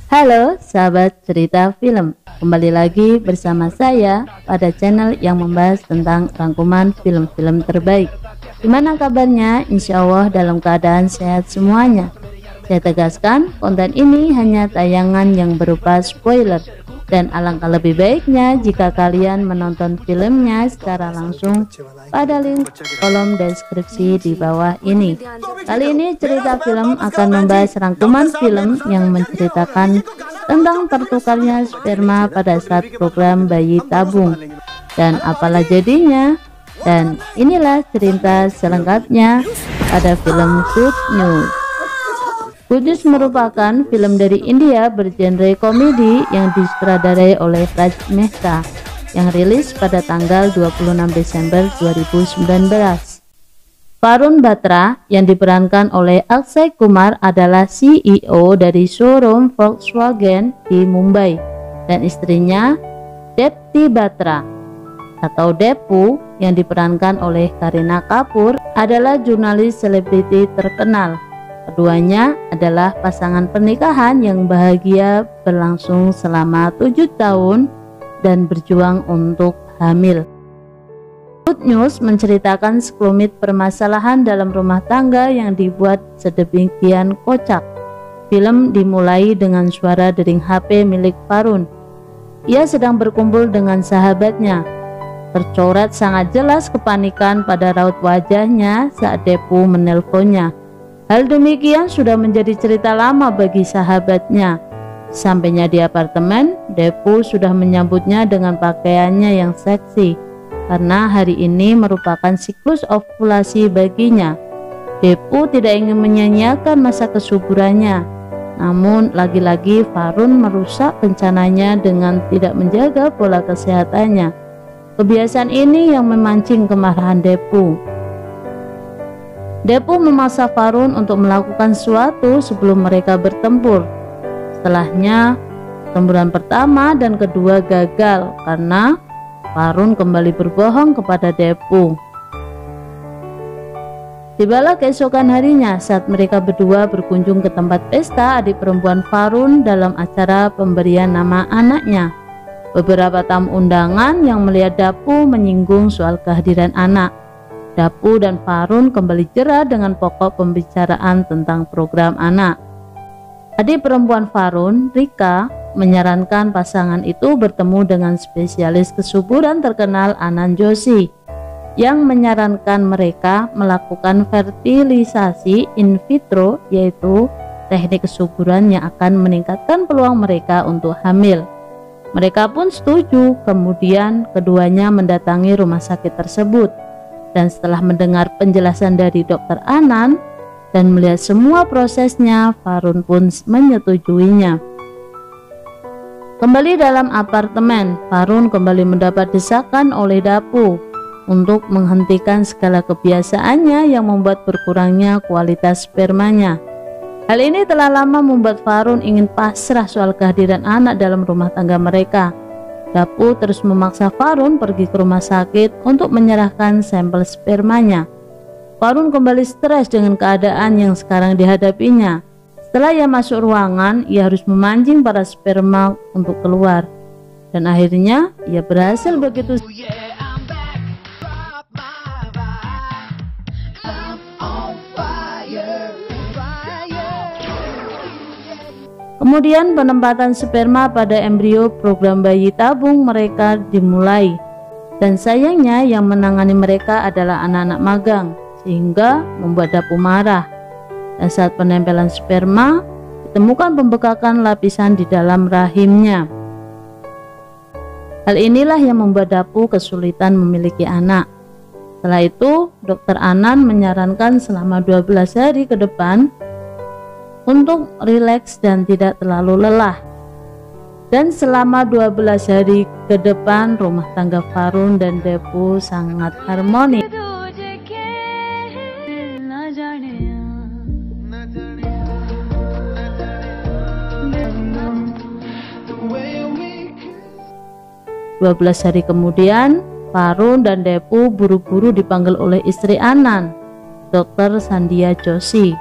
Halo sahabat cerita film, kembali lagi bersama saya pada channel yang membahas tentang rangkuman film-film terbaik. Gimana kabarnya? Insya Allah dalam keadaan sehat semuanya. Saya tegaskan, konten ini hanya tayangan yang berupa spoiler, dan alangkah lebih baiknya jika kalian menonton filmnya secara langsung pada link kolom deskripsi di bawah ini. Kali ini cerita film akan membahas rangkuman film yang menceritakan tentang tertukarnya sperma pada saat program bayi tabung dan apalah jadinya. Dan inilah cerita selengkapnya pada film Good News. Good News merupakan film dari India bergenre komedi yang disutradarai oleh Raj Mehta yang rilis pada tanggal 26 Desember 2019. Varun Batra yang diperankan oleh Akshay Kumar adalah CEO dari showroom Volkswagen di Mumbai, dan istrinya Depti Batra atau Depu yang diperankan oleh Kareena Kapoor adalah jurnalis selebriti terkenal. Keduanya adalah pasangan pernikahan yang bahagia berlangsung selama 7 tahun dan berjuang untuk hamil. Good News menceritakan sekelumit permasalahan dalam rumah tangga yang dibuat sedemikian kocak. Film dimulai dengan suara dering HP milik Varun. Ia sedang berkumpul dengan sahabatnya. Tercoret sangat jelas kepanikan pada raut wajahnya saat Depu menelponnya. Hal demikian sudah menjadi cerita lama bagi sahabatnya. Sampainya di apartemen, Depu sudah menyambutnya dengan pakaiannya yang seksi, karena hari ini merupakan siklus ovulasi baginya. Depu tidak ingin menyanyiakan masa kesuburannya, namun lagi-lagi Varun merusak rencananya dengan tidak menjaga pola kesehatannya. Kebiasaan ini yang memancing kemarahan Depu. Depu memaksa Varun untuk melakukan sesuatu sebelum mereka bertempur. Setelahnya, pertempuran pertama dan kedua gagal karena Varun kembali berbohong kepada Depu. Tibalah keesokan harinya saat mereka berdua berkunjung ke tempat pesta adik perempuan Varun dalam acara pemberian nama anaknya. Beberapa tamu undangan yang melihat Depu menyinggung soal kehadiran anak. Depu dan Varun kembali jera dengan pokok pembicaraan tentang program anak. Adik perempuan Varun, Rika, menyarankan pasangan itu bertemu dengan spesialis kesuburan terkenal Anand Joshi yang menyarankan mereka melakukan fertilisasi in vitro, yaitu teknik kesuburan yang akan meningkatkan peluang mereka untuk hamil. Mereka pun setuju. Kemudian keduanya mendatangi rumah sakit tersebut, dan setelah mendengar penjelasan dari dokter Anand dan melihat semua prosesnya, Varun pun menyetujuinya. Kembali dalam apartemen, Varun kembali mendapat desakan oleh Depu untuk menghentikan segala kebiasaannya yang membuat berkurangnya kualitas spermanya. Hal ini telah lama membuat Varun ingin pasrah soal kehadiran anak dalam rumah tangga mereka. Depu terus memaksa Varun pergi ke rumah sakit untuk menyerahkan sampel spermanya. Varun kembali stres dengan keadaan yang sekarang dihadapinya. Setelah ia masuk ruangan, ia harus memancing para sperma untuk keluar. Dan akhirnya ia berhasil begitu. Kemudian penempatan sperma pada embrio program bayi tabung mereka dimulai. Dan sayangnya yang menangani mereka adalah anak-anak magang, sehingga membuat Depu marah. Dan saat penempelan sperma, ditemukan pembekakan lapisan di dalam rahimnya. Hal inilah yang membuat Depu kesulitan memiliki anak. Setelah itu, dokter Anand menyarankan selama 12 hari ke depan untuk rileks dan tidak terlalu lelah. Dan selama 12 hari ke depan, rumah tangga Varun dan Depu sangat harmonis. Dua 12 hari kemudian, Varun dan Depu buru-buru dipanggil oleh istri Anand, Dr. Sandhya Joshi.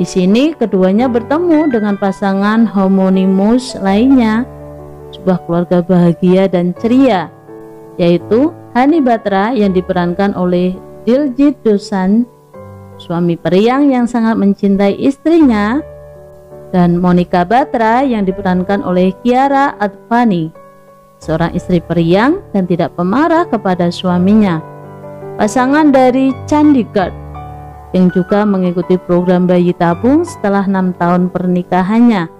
Di sini keduanya bertemu dengan pasangan homonimus lainnya, sebuah keluarga bahagia dan ceria, yaitu Hani Batra yang diperankan oleh Diljit Dosanjh, suami periang yang sangat mencintai istrinya, dan Monica Batra yang diperankan oleh Kiara Advani, seorang istri periang dan tidak pemarah kepada suaminya. Pasangan dari Chandigarh yang juga mengikuti program bayi tabung setelah 6 tahun pernikahannya.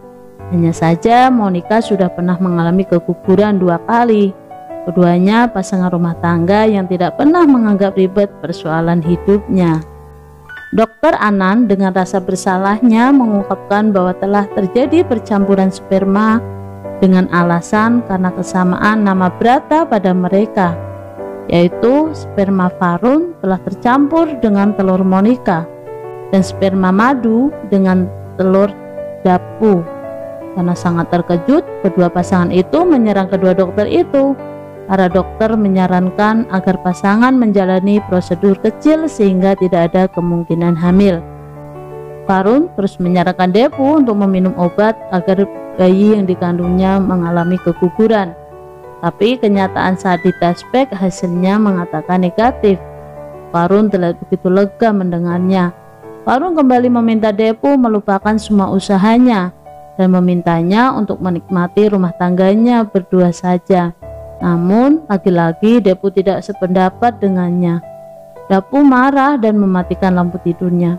Hanya saja Monica sudah pernah mengalami keguguran 2 kali. Keduanya pasangan rumah tangga yang tidak pernah menganggap ribet persoalan hidupnya. Dr. Anand dengan rasa bersalahnya mengungkapkan bahwa telah terjadi percampuran sperma dengan alasan karena kesamaan nama Brata pada mereka, yaitu sperma Varun telah tercampur dengan telur Monica dan sperma Madhu dengan telur Dapu. Karena sangat terkejut, kedua pasangan itu menyerang kedua dokter itu. Para dokter menyarankan agar pasangan menjalani prosedur kecil sehingga tidak ada kemungkinan hamil. Varun terus menyarankan Depu untuk meminum obat agar bayi yang dikandungnya mengalami keguguran. Tapi kenyataan saat ditespek hasilnya mengatakan negatif. Varun terlihat begitu lega mendengarnya. Varun kembali meminta Depu melupakan semua usahanya dan memintanya untuk menikmati rumah tangganya berdua saja. Namun lagi-lagi Depu tidak sependapat dengannya. Depu marah dan mematikan lampu tidurnya.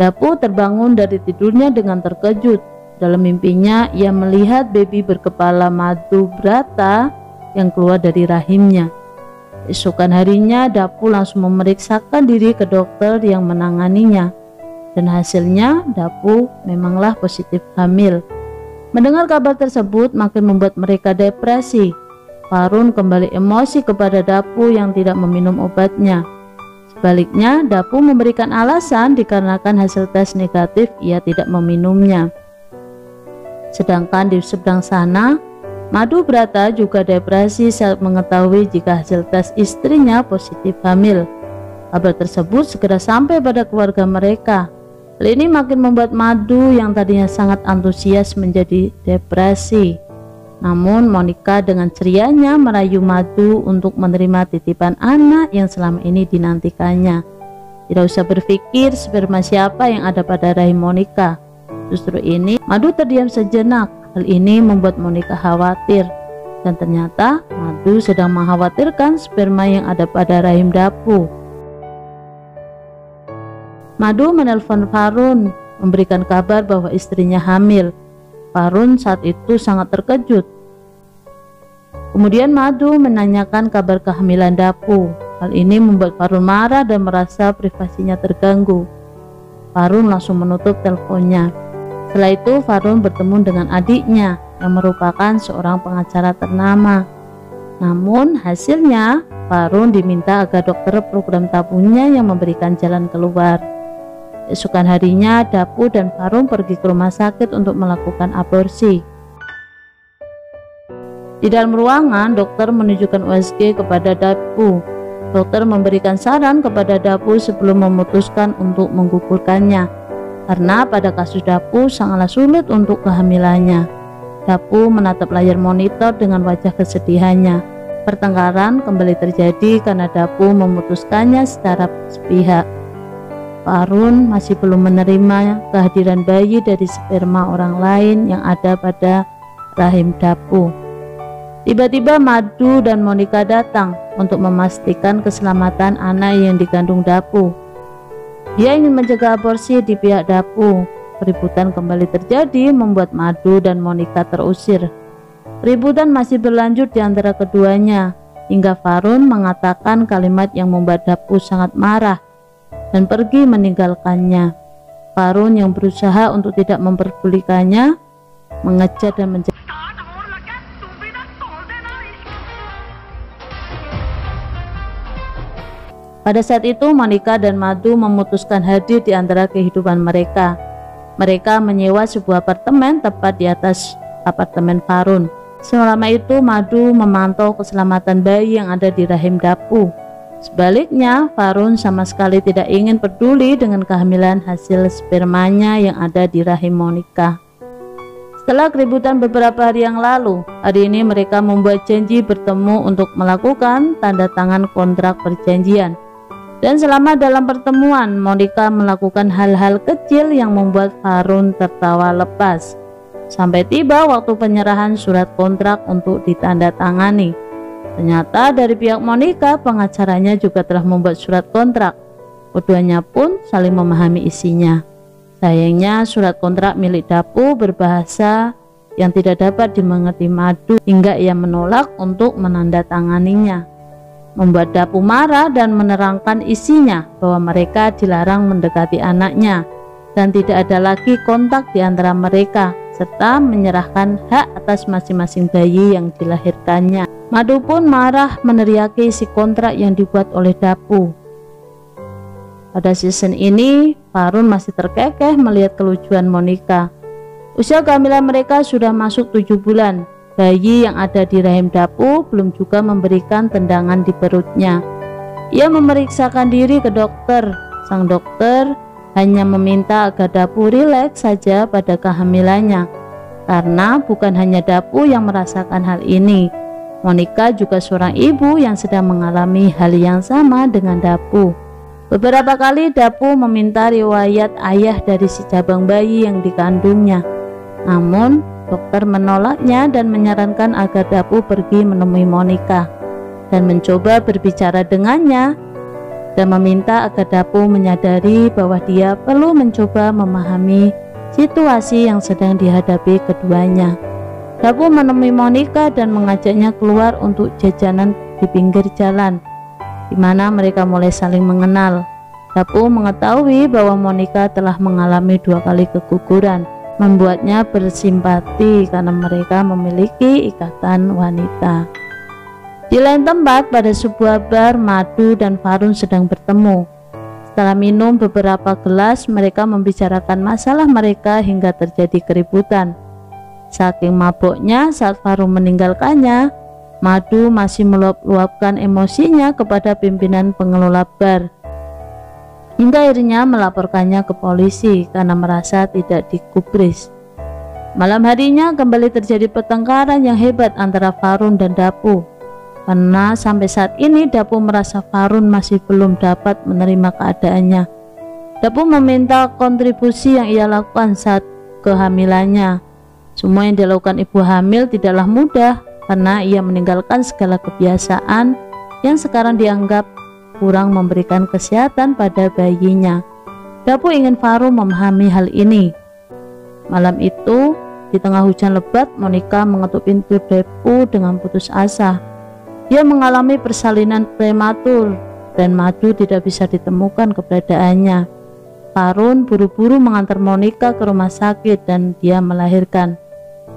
Depu terbangun dari tidurnya dengan terkejut. Dalam mimpinya ia melihat baby berkepala Madhu Brata yang keluar dari rahimnya. Esokan harinya Depu langsung memeriksakan diri ke dokter yang menanganinya, dan hasilnya Depu memanglah positif hamil. Mendengar kabar tersebut makin membuat mereka depresi. Varun kembali emosi kepada Depu yang tidak meminum obatnya. Sebaliknya, Depu memberikan alasan dikarenakan hasil tes negatif ia tidak meminumnya. Sedangkan di seberang sana, Madhu Brata juga depresi saat mengetahui jika hasil tes istrinya positif hamil. Kabar tersebut segera sampai pada keluarga mereka. Hal ini makin membuat Madhu yang tadinya sangat antusias menjadi depresi. Namun Monica dengan cerianya merayu Madhu untuk menerima titipan anak yang selama ini dinantikannya. Tidak usah berpikir sperma siapa yang ada pada rahim Monica. Justru ini Madhu terdiam sejenak. Hal ini membuat Monica khawatir, dan ternyata Madhu sedang mengkhawatirkan sperma yang ada pada rahim Depu. Madhu menelpon Varun memberikan kabar bahwa istrinya hamil. Varun saat itu sangat terkejut. Kemudian Madhu menanyakan kabar kehamilan Depu. Hal ini membuat Varun marah dan merasa privasinya terganggu. Varun langsung menutup teleponnya. Setelah itu Varun bertemu dengan adiknya yang merupakan seorang pengacara ternama. Namun hasilnya Varun diminta agar dokter program tabungnya yang memberikan jalan keluar. Esokan harinya Depu dan Varun pergi ke rumah sakit untuk melakukan aborsi. Di dalam ruangan, dokter menunjukkan USG kepada Depu. Dokter memberikan saran kepada Depu sebelum memutuskan untuk menggugurkannya, karena pada kasus Depu sangatlah sulit untuk kehamilannya. Depu menatap layar monitor dengan wajah kesedihannya. Pertengkaran kembali terjadi karena Depu memutuskannya secara sepihak. Varun masih belum menerima kehadiran bayi dari sperma orang lain yang ada pada rahim Depu. Tiba-tiba Madhu dan Monica datang untuk memastikan keselamatan anak yang dikandung Depu. Dia ingin mencegah aborsi di pihak Depu. Keributan kembali terjadi membuat Madhu dan Monica terusir. Keributan masih berlanjut di antara keduanya hingga Varun mengatakan kalimat yang membuat Depu sangat marah dan pergi meninggalkannya. Varun yang berusaha untuk tidak memperdulikannya mengejar dan menjaga. Pada saat itu Monica dan Madhu memutuskan hadir di antara kehidupan mereka. Mereka menyewa sebuah apartemen tepat di atas apartemen Varun. Selama itu Madhu memantau keselamatan bayi yang ada di rahim Depu. Sebaliknya, Farun sama sekali tidak ingin peduli dengan kehamilan hasil spermanya yang ada di rahim Monica. Setelah keributan beberapa hari yang lalu, hari ini mereka membuat janji bertemu untuk melakukan tanda tangan kontrak perjanjian. Dan selama dalam pertemuan, Monica melakukan hal-hal kecil yang membuat Farun tertawa lepas. Sampai tiba waktu penyerahan surat kontrak untuk ditandatangani. Ternyata dari pihak Monica, pengacaranya juga telah membuat surat kontrak. Keduanya pun saling memahami isinya. Sayangnya surat kontrak milik Dapu berbahasa yang tidak dapat dimengerti Madu hingga ia menolak untuk menandatanganinya. Membuat Dapu marah dan menerangkan isinya bahwa mereka dilarang mendekati anaknya dan tidak ada lagi kontak di antara mereka, serta menyerahkan hak atas masing-masing bayi yang dilahirkannya. Madu pun marah meneriaki isi kontrak yang dibuat oleh Dapu. Pada season ini, Farun masih terkekeh melihat kelucuan Monica. Usia kehamilan mereka sudah masuk 7 bulan. Bayi yang ada di rahim Dapu belum juga memberikan tendangan di perutnya. Ia memeriksakan diri ke dokter. Sang dokter hanya meminta agar Dapu rileks saja pada kehamilannya. Karena bukan hanya Dapu yang merasakan hal ini. Monica juga seorang ibu yang sedang mengalami hal yang sama dengan Dapu. Beberapa kali Dapu meminta riwayat ayah dari si cabang bayi yang dikandungnya. Namun dokter menolaknya dan menyarankan agar Dapu pergi menemui Monica dan mencoba berbicara dengannya dan meminta agar Dapu menyadari bahwa dia perlu mencoba memahami situasi yang sedang dihadapi keduanya. Dapu menemui Monica dan mengajaknya keluar untuk jajanan di pinggir jalan, di mana mereka mulai saling mengenal. Dapu mengetahui bahwa Monica telah mengalami 2 kali keguguran, membuatnya bersimpati karena mereka memiliki ikatan wanita. Di lain tempat, pada sebuah bar, Madu dan Farun sedang bertemu. Setelah minum beberapa gelas, mereka membicarakan masalah mereka hingga terjadi keributan. Saking mabuknya saat Farun meninggalkannya, Madu masih meluap-luapkan emosinya kepada pimpinan pengelola bar, hingga akhirnya melaporkannya ke polisi karena merasa tidak digubris. Malam harinya kembali terjadi pertengkaran yang hebat antara Farun dan Dapu, karena sampai saat ini Dapu merasa Farun masih belum dapat menerima keadaannya. Dapu meminta kontribusi yang ia lakukan saat kehamilannya. Semua yang dilakukan ibu hamil tidaklah mudah, karena ia meninggalkan segala kebiasaan yang sekarang dianggap kurang memberikan kesehatan pada bayinya. Dapu ingin Farun memahami hal ini. Malam itu, di tengah hujan lebat, Monica mengetuk pintu Dapu dengan putus asa. Dia mengalami persalinan prematur dan Madu tidak bisa ditemukan keberadaannya. Farun buru-buru mengantar Monica ke rumah sakit dan dia melahirkan.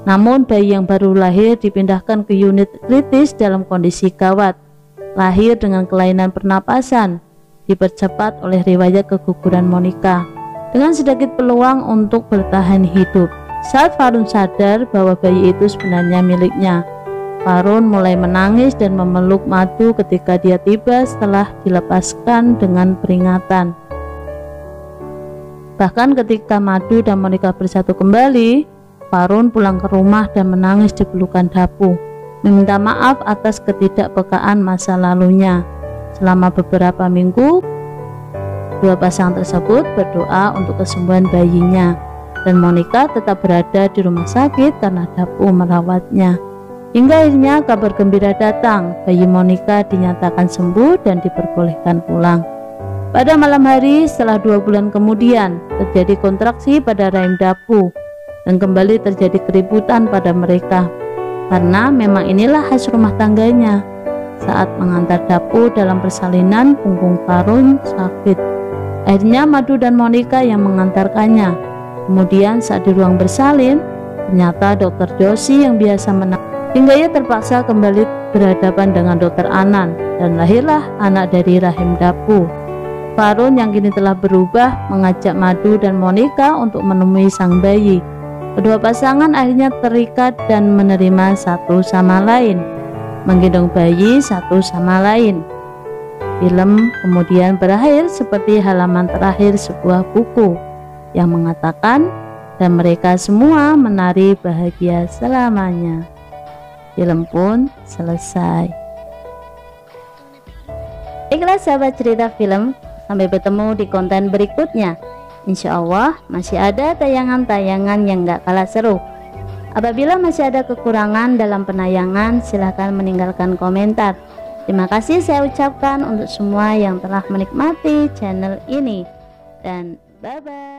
Namun bayi yang baru lahir dipindahkan ke unit kritis dalam kondisi gawat. Lahir dengan kelainan pernapasan, dipercepat oleh riwayat keguguran Monica, dengan sedikit peluang untuk bertahan hidup. Saat Farun sadar bahwa bayi itu sebenarnya miliknya, Farun mulai menangis dan memeluk Madu ketika dia tiba setelah dilepaskan dengan peringatan. Bahkan ketika Madu dan Monica bersatu kembali, Farun pulang ke rumah dan menangis di pelukan Dapu, meminta maaf atas ketidakpekaan masa lalunya. Selama beberapa minggu, dua pasangan tersebut berdoa untuk kesembuhan bayinya, dan Monica tetap berada di rumah sakit karena Dapu merawatnya. Hingga akhirnya kabar gembira datang, bayi Monica dinyatakan sembuh dan diperbolehkan pulang. Pada malam hari setelah 2 bulan kemudian, terjadi kontraksi pada rahim Dapu dan kembali terjadi keributan pada mereka, karena memang inilah khas rumah tangganya. Saat mengantar Dapu dalam persalinan, punggung Farun sakit. Akhirnya Madu dan Monica yang mengantarkannya. Kemudian saat di ruang bersalin, ternyata dokter Joshi yang biasa hingga ia terpaksa kembali berhadapan dengan dokter Anan, dan lahirlah anak dari rahim Dapu. Farun yang kini telah berubah mengajak Madu dan Monica untuk menemui sang bayi. Kedua pasangan akhirnya terikat dan menerima satu sama lain, menggendong bayi satu sama lain. Film kemudian berakhir seperti halaman terakhir sebuah buku yang mengatakan, dan mereka semua menari bahagia selamanya. Film pun selesai. Baiklah sahabat cerita film, sampai bertemu di konten berikutnya. Insya Allah masih ada tayangan-tayangan yang gak kalah seru. Apabila masih ada kekurangan dalam penayangan, silahkan meninggalkan komentar. Terima kasih saya ucapkan untuk semua yang telah menikmati channel ini, dan bye-bye.